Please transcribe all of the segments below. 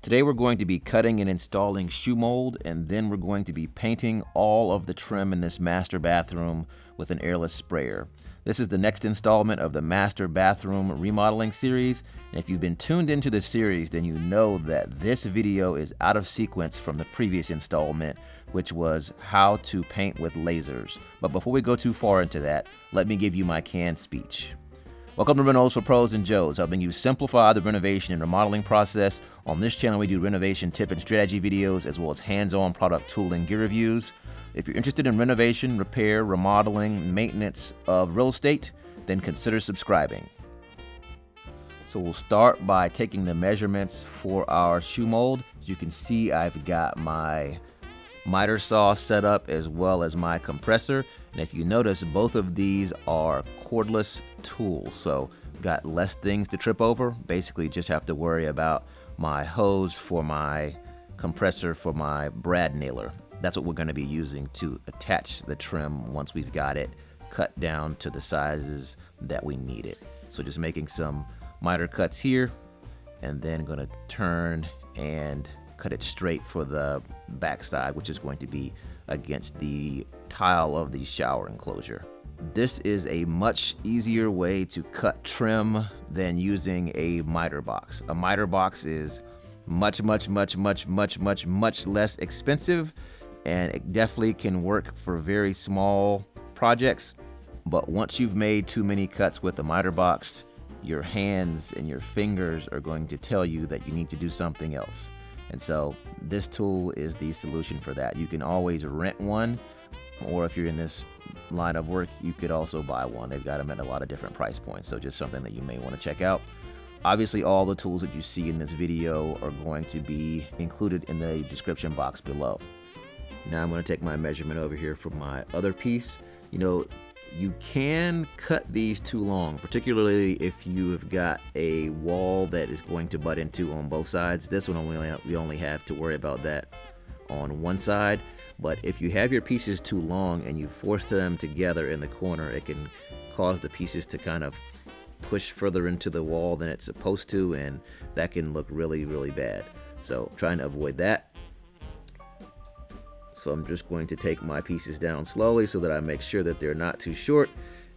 Today we're going to be cutting and installing shoe mold, and then we're going to be painting all of the trim in this master bathroom with an airless sprayer. This is the next installment of the master bathroom remodeling series, and if you've been tuned into the series, then you know that this video is out of sequence from the previous installment, which was how to paint with lasers. But before we go too far into that, let me give you my canned speech. Welcome to Renos for Pros and Joes, helping you simplify the renovation and remodeling process. On this channel, we do renovation tip and strategy videos, as well as hands-on product tool and gear reviews. If you're interested in renovation, repair, remodeling, maintenance of real estate, then consider subscribing. So we'll start by taking the measurements for our shoe mold. As you can see, I've got my miter saw set up as well as my compressor, and if you notice, both of these are cordless tools, so got less things to trip over. Basically just have to worry about my hose for my compressor for my brad nailer. That's what we're going to be using to attach the trim once we've got it cut down to the sizes that we need it. So just making some miter cuts here, and then going to turn and cut it straight for the backside, which is going to be against the tile of the shower enclosure. This is a much easier way to cut trim than using a miter box. A miter box is much less expensive, and it definitely can work for very small projects. But once you've made too many cuts with a miter box, your hands and your fingers are going to tell you that you need to do something else. And so this tool is the solution for that. You can always rent one, or if you're in this line of work, you could also buy one. They've got them at a lot of different price points, so just something that you may want to check out. Obviously, all the tools that you see in this video are going to be included in the description box below. Now I'm going to take my measurement over here for my other piece. You can cut these too long, particularly if you have got a wall that is going to butt into on both sides. This one we only have to worry about that on one side. But if you have your pieces too long and you force them together in the corner, it can cause the pieces to kind of push further into the wall than it's supposed to, and that can look really bad. So trying to avoid that. So I'm just going to take my pieces down slowly so that I make sure that they're not too short,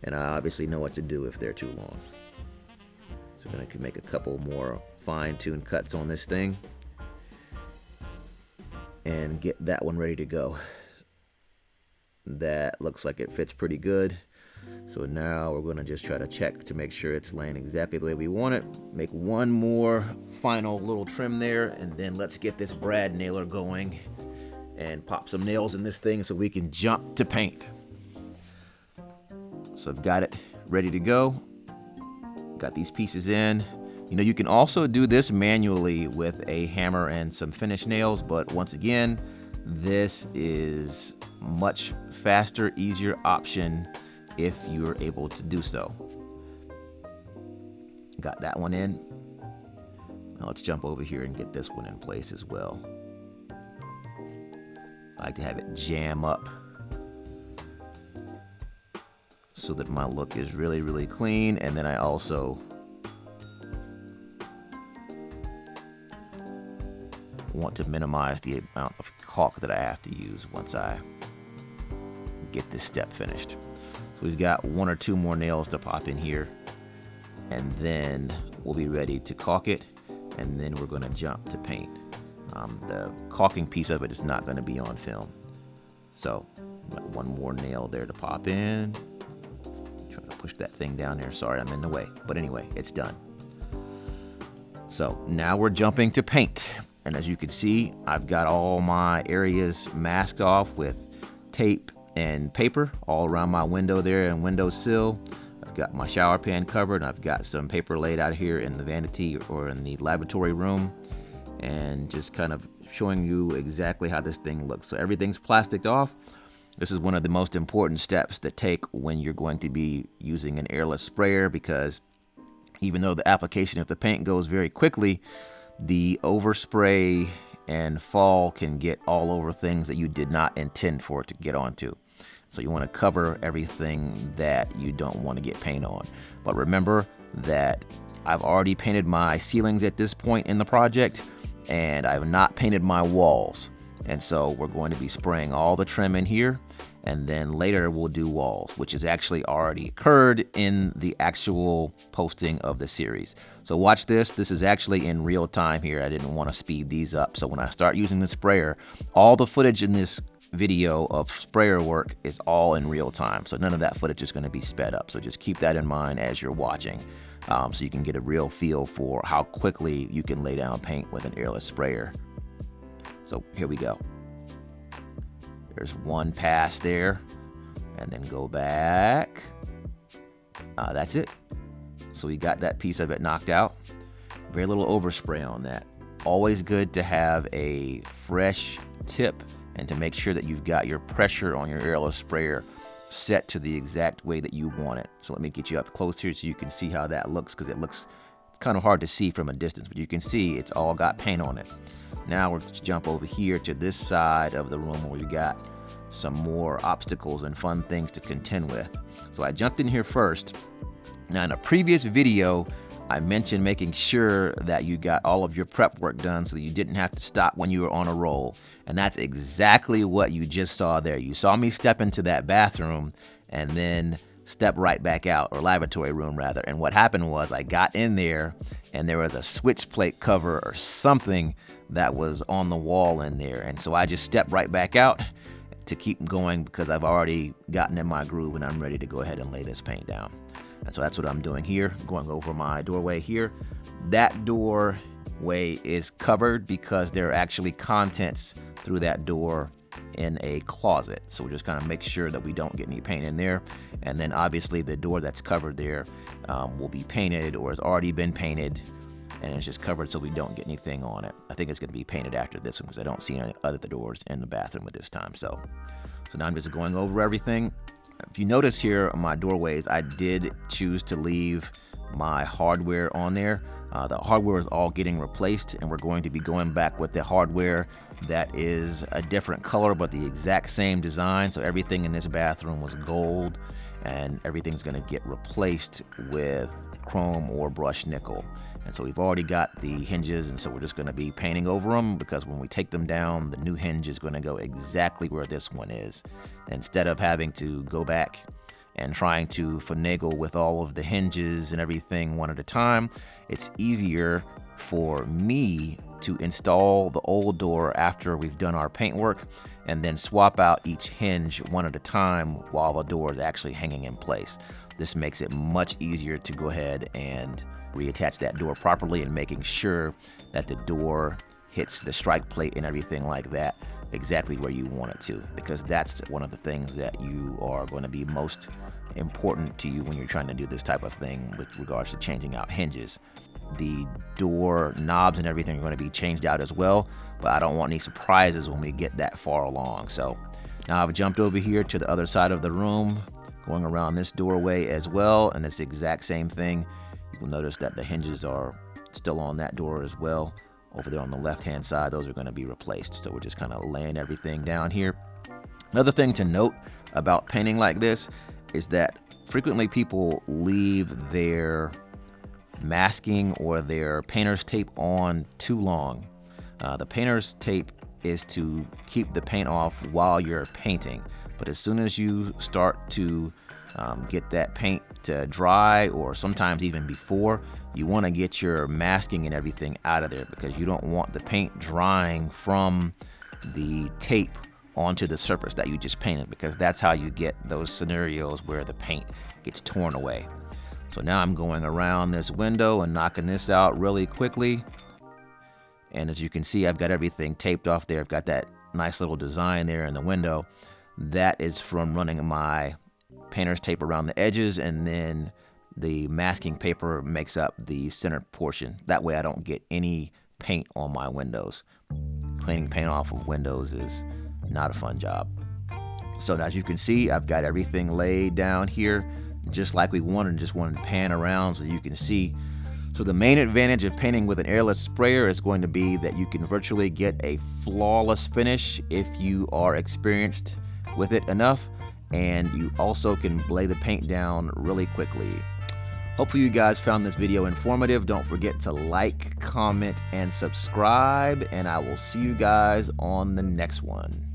and I obviously know what to do if they're too long. So I'm going to make a couple more fine-tuned cuts on this thing and get that one ready to go. That looks like it fits pretty good. So now we're going to just try to check to make sure it's laying exactly the way we want it. Make one more final little trim there, and then let's get this brad nailer going and pop some nails in this thing so we can jump to paint. So I've got it ready to go. Got these pieces in. You can also do this manually with a hammer and some finish nails, but once again, this is much faster, easier option if you're able to do so. Got that one in. Now let's jump over here and get this one in place as well. I like to have it jam up so that my look is really clean, and then I also want to minimize the amount of caulk that I have to use once I get this step finished. So we've got one or two more nails to pop in here, and then we'll be ready to caulk it, and then we're going to jump to paint. The caulking piece of it is not going to be on film. So got one more nail there to pop in. Trying to push that thing down there. Sorry, I'm in the way. But anyway, it's done. So now we're jumping to paint. And as you can see, I've got all my areas masked off with tape and paper all around my window there and windowsill. I've got my shower pan covered. I've got some paper laid out here in the vanity or in the lavatory room, and just kind of showing you exactly how this thing looks. So everything's plasticed off. This is one of the most important steps to take when you're going to be using an airless sprayer, because even though the application of the paint goes very quickly, the overspray and fall can get all over things that you did not intend for it to get onto. So you want to cover everything that you don't want to get paint on. But remember that I've already painted my ceilings at this point in the project, and I have not painted my walls. And so we're going to be spraying all the trim in here, and then later we'll do walls, which has actually already occurred in the actual posting of the series. So watch this. This is actually in real time here. I didn't want to speed these up. So when I start using the sprayer, all the footage in this video of sprayer work is all in real time. So none of that footage is going to be sped up. So just keep that in mind as you're watching, so you can get a real feel for how quickly you can lay down paint with an airless sprayer. So here we go. There's one pass there, and then go back. That's it. So we got that piece of it knocked out. Very little overspray on that. Always good to have a fresh tip and to make sure that you've got your pressure on your airless sprayer set to the exact way that you want it. So let me get you up close here so you can see how that looks, because it's kind of hard to see from a distance, but you can see it's all got paint on it. Now let's jump over here to this side of the room where we got some more obstacles and fun things to contend with. So I jumped in here first. Now in a previous video, I mentioned making sure that you got all of your prep work done so that you didn't have to stop when you were on a roll. And that's exactly what you just saw there. You saw me step into that bathroom and then step right back out, or lavatory room rather. And what happened was I got in there and there was a switch plate cover or something that was on the wall in there. And so I just stepped right back out to keep going because I've already gotten in my groove and I'm ready to go ahead and lay this paint down. And so that's what I'm doing here. Going over my doorway here. That doorway is covered because there are actually contents through that door in a closet. So we're just gonna make sure that we don't get any paint in there. And then obviously the door that's covered there will be painted or has already been painted, and it's just covered so we don't get anything on it. I think it's gonna be painted after this one because I don't see any other doors in the bathroom at this time. So now I'm just going over everything. If you notice here on my doorways, I did choose to leave my hardware on there. The hardware is all getting replaced, and we're going to be going back with the hardware that is a different color but the exact same design. So everything in this bathroom was gold, and everything's going to get replaced with chrome or brushed nickel. And so we've already got the hinges, and so we're just going to be painting over them, because when we take them down, the new hinge is going to go exactly where this one is. Instead of having to go back and trying to finagle with all of the hinges and everything one at a time, it's easier for me to install the old door after we've done our paint work and then swap out each hinge one at a time while the door is actually hanging in place. This makes it much easier to go ahead and reattach that door properly, and making sure that the door hits the strike plate and everything like that exactly where you want it to, because that's one of the things that you are going to be most important to you when you're trying to do this type of thing with regards to changing out hinges. The door knobs and everything are going to be changed out as well, but I don't want any surprises when we get that far along. So now I've jumped over here to the other side of the room, going around this doorway as well, and it's the exact same thing. You'll notice that the hinges are still on that door as well. Over there on the left-hand side, those are going to be replaced. So we're just kind of laying everything down here. Another thing to note about painting like this is that frequently people leave their masking or their painter's tape on too long. The painter's tape is to keep the paint off while you're painting, but as soon as you start to get that paint to dry, or sometimes even before, you want to get your masking and everything out of there, because you don't want the paint drying from the tape onto the surface that you just painted, because that's how you get those scenarios where the paint gets torn away. So now I'm going around this window and knocking this out really quickly. And as you can see, I've got everything taped off there. I've got that nice little design there in the window. That is from running my painter's tape around the edges, and then the masking paper makes up the center portion. That way I don't get any paint on my windows. Cleaning paint off of windows is not a fun job. So as you can see, I've got everything laid down here just like we wanted. Just wanted to pan around so you can see. So the main advantage of painting with an airless sprayer is going to be that you can virtually get a flawless finish if you are experienced with it enough, and you also can lay the paint down really quickly. Hopefully you guys found this video informative. Don't forget to like, comment, and subscribe, and I will see you guys on the next one.